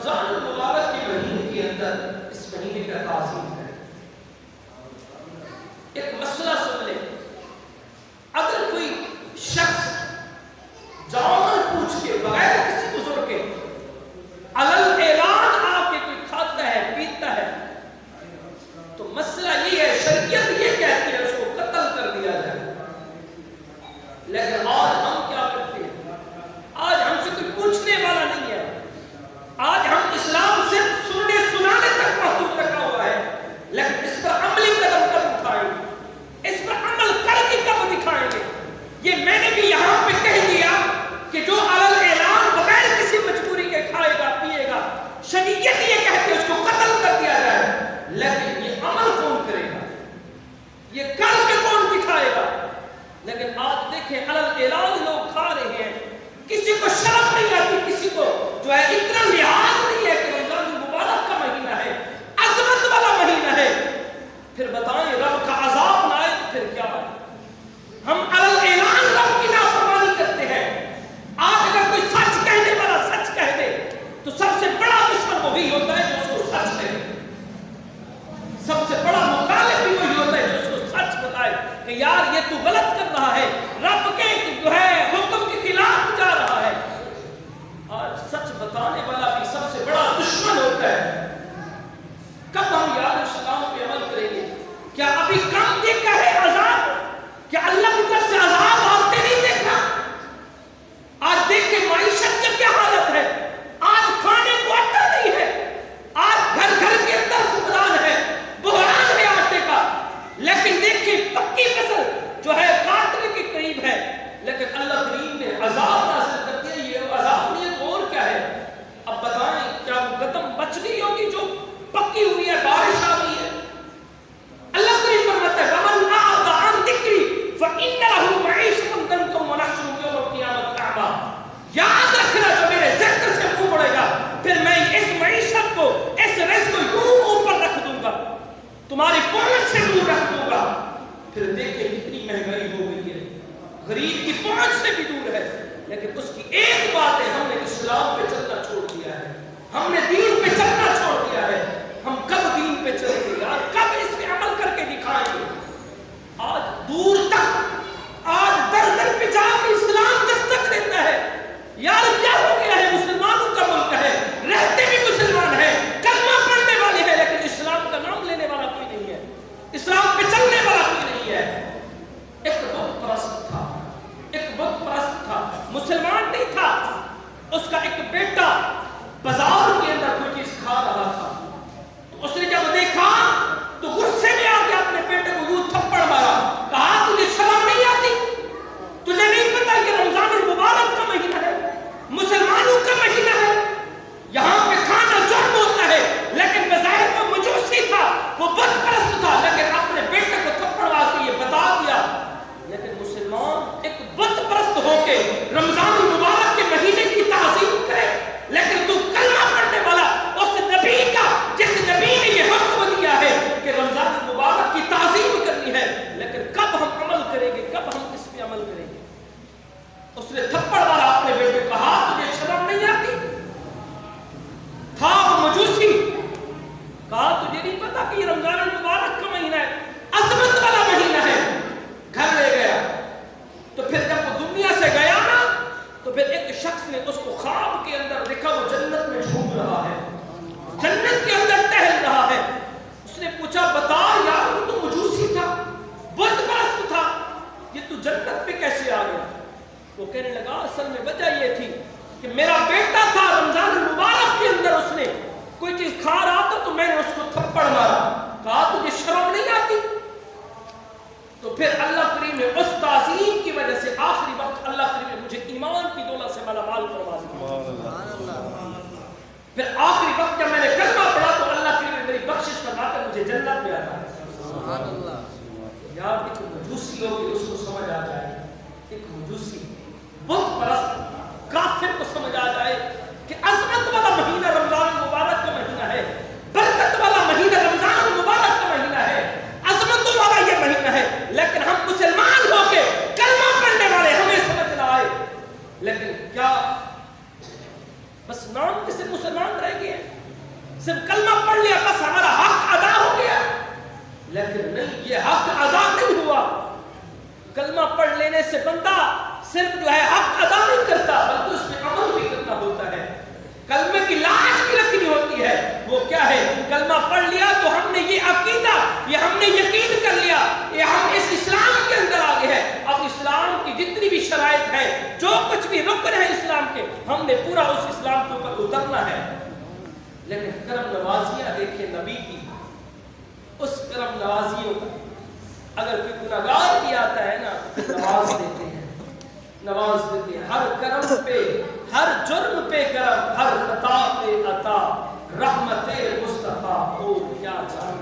رمضان المبارک کے مہینے کے اندر اس مہینے کا تعظیم ہے. ایک مسئلہ سن لیں، اگر کوئی شخص جان پوچھ کے بغیر کسی بزرگ کے علل اعلان آ کے کوئی کھاتا ہے پیتا ہے تو مسئلہ یہ ہے، شریعت یہ کہتی ہے اس کو قتل کر دیا جائے. لیکن آج ہم کیا کرتے ہیں؟ آج ہم سے کوئی پوچھنے والا نہیں ہے. آج ہم اسلام صرف سننے سنانے تک محدود رکھا ہوا ہے، لیکن اس پر عملی قدم کب اٹھائیں گے، اس پر عمل کر کے کب دکھائیں گے؟ یہ میں نے بھی یہاں پہ کہہ دیا کہ جو علل اعلان بغیر کسی مجبوری کے کھائے گا پیے گا، شریعت یہ کہتی ہے اس کو قتل کر دیا جائے. لیکن یہ عمل کون کرے گا؟ یہ کر کے کون دکھائے گا؟ لیکن آج دیکھیں علل اعلان لوگ کھا رہے ہیں، کسی کو شرم نہیں آتی، کسی کو جو ہے اتنا لحاظ نہیں ہے کہ رمضان المبارک کا مہینہ ہے، عظمت والا مہینہ ہے. پھر بتائیں رب کا عذاب نہ آئے تو پھر کیا ہے؟ ہم علل اعلان رب کی نافرمانی کرتے ہیں. آج اگر کوئی سچ کہنے والا سچ کہہ دے تو سب سے بڑا دشمن وہی ہوتا ہے جو اس کو سچ کہے. سب سے بڑا مخالف بھی وہی ہوتا ہے جو اس کو سچ بتائے کہ یار یہ تو غلط کر رہا ہے، رب کے جو ہے حکم کے خلاف جا رہا ہے. آج سچ بتانے والا بھی سب سے بڑا دشمن ہوتا ہے. کب ہم یار اسلام پہ عمل کریں گے؟ کیا ابھی کم دیکھا ہے عذاب؟ کیا اللہ کی طرف سے عذاب آتے نہیں دیکھا؟ آج دیکھ کے معیشت کا کیا حالت ہے. آج کھانے کو آٹا نہیں ہے، آج گھر گھر کے اندر فقدان ہے، بحران ہے آٹے کا. لیکن دیکھیں پکی فصل جو ہے کاٹنے کے قریب ہے، لیکن اللہ کریم نے عذاب نازل کر دیا. یہ عذاب نہیں ہے تو اور کیا ہے؟ اب بتائیں کیا وہ قدم بچ گئی ہوگی جو پکی ہوئی ہے، بارش آ گئی ہے؟ اللہ کریم فرماتا ہے وَمَنْ أَعْرَضَ عَنْ ذِكْرِي فَإِنَّ لَهُ مَعِيشَةً ضَنكًا وَنَحْشُرُهُ يَوْمَ الْقِيَامَةِ أَعْمَىٰ. یاد رکھنا جو میرے ذکر سے منہ مڑے گا پھر میں اس معیشت کو، اس رزق کو یوں اوپر رکھ دوں گا، تمہاری پہنچ سے دور رکھ دوں گا. پھر دیکھیں کتنی مہنگائی ہو گئی ہے، غریب کی پہنچ سے بھی دور ہے. لیکن اس کی ایک بات ہے، ہم نے اسلام پہ چلنا چھوڑ دیا ہے، ہم نے دین پہ چلنا چھوڑ دیا ہے. ہم کب دین پہ چلیں گے یار؟ کب اس پہ عمل کر کے دکھائیں گے؟ آج دور تک، آج در در پہ جا کے اسلام دستک دیتا ہے. یار کیا ہو گیا ہے؟ مسلمانوں کا ملک ہے، رہتے بھی مسلمان ہیں، کلمہ پڑھنے والے ہیں، لیکن اسلام کا نام لینے والا کوئی نہیں ہے، اسلام پہ چلنے والا کوئی نہیں ہے. ایک بت پرست تھا، ایک بت پرست تھا، مسلمان نہیں تھا. اس کا ایک بیٹا بازار کے اندر کوئی چیز کھا رہا تھا، تو اس نے جب دیکھا تو غصے میں آ کے اپنے بیٹے کو یوں تھپڑ مارا. کہا تجھے شرم نہیں آتی؟ تجھے نہیں پتا کہ رمضان المبارک کا مہینہ ہے، مسلمانوں کا مہینہ ہے، یہاں پہ کھانا جرم ہوتا ہے. لیکن بظاہر وہ مجوسی تھا، وہ بت پرست تھا، لیکن اپنے بیٹے کو تھپڑ مار کے یہ بتا دیا. لیکن مسلمان ایک بت پرست ہو کے رمضان المبارک کے مہینے کی تعظیم کرے، لیکن تو کلمہ پڑھنے والا اس نبی کا جس نبی نے یہ حکم دیا ہے کہ رمضان المبارک کی تعظیم کرنی ہے، لیکن کب ہم عمل کریں گے؟ کب ہم اس پہ عمل کریں گے؟ اس نے تھپڑ مارا اپنے بیٹے کو. کہا تجھے شرم نہیں آتی؟ تھا وہ مجوسی. کہا تجھے نہیں پتا کہ یہ رمضان المبارک کا مہینہ ہے، عظمت والا مہینہ ہے. گھر لے گیا. تو پھر جب وہ دنیا سے گیا نا تو پھر ایک شخص نے اس کو خواب کے اندر دیکھا وہ جنت میں جھوم رہا ہے، جنت کے اندر ٹہل رہا ہے. اس نے پوچھا بتا یار تو مجوسی تھا، بت پرست تھا، یہ تو جنت میں کیسے آ گیا؟ وہ کہنے لگا اصل میں وجہ یہ تھی کہ میرا بیٹا تھا، رمضان المبارک کے اندر اس نے کوئی چیز کھا رہا تھا تو میں نے اس کو تھپڑ مارا. کہا تجھے شرم نہیں آتی؟ تو پھر اللہ کریم نے اس تعظیم کی وجہ سے آخری وقت اللہ کریم نے مجھے ایمان کی دولت سے مالا مال فرما دیا. پھر آخری وقت جب میں نے کلمہ پڑھا تو اللہ کریم نے میری بخشش فرما کر مجھے جنت میں آتا ہے. یار ایک مجوسی ہوگی اس کو سمجھ آ جائے، ایک مجوسی بت پرست کافر کو سمجھ آ جائے کہ عظمت والا مہینہ رمضان المبارک کا مہینہ ہے، برکت والا مہینہ رمضان المبارک کا مہینہ ہے، عظمت والا یہ مہینہ ہے. لیکن ہم مسلمان ہو کے کلمہ پڑھنے والے ہمیں سمجھ نہ آئے، لیکن کیا بس نام کے صرف مسلمان رہ گئے ہیں؟ صرف کلمہ پڑھ لیا بس ہمارا حق ادا ہو گیا، لیکن نہیں، یہ حق ادا نہیں ہوا۔ کلمہ پڑھ لینے سے بندہ صرف جو ہے حق ادا نہیں کرتا بلکہ اس میں عمل بھی کرنا ہوتا ہے، کلمے کی لاج بھی رکھنی ہوتی ہے۔ وہ کیا ہے؟ کلمہ پڑھ لیا تو ہم نے یہ عقیدہ، یہ ہم نے یقین کر لیا، یہ ہم اس اسلام کے اندر آ گئے ہیں۔ اب اسلام کی جتنی بھی شرائط ہے، جو کچھ بھی رکن ہے اسلام کے، ہم نے پورا اس اسلام کے اوپر اترنا ہے۔ لیکن کرم نوازیاں دیکھیں نبی کی، اس کرم نوازیوں کا اگر کوئی گناہگار بھی آتا ہے نا، نواز دیتے ہیں، نواز دیتے ہیں، ہر کرم پہ، ہر جرم پہ کرم، ہر خطا پہ عطا، رحمت مصطفیٰ ہو کیا جانا۔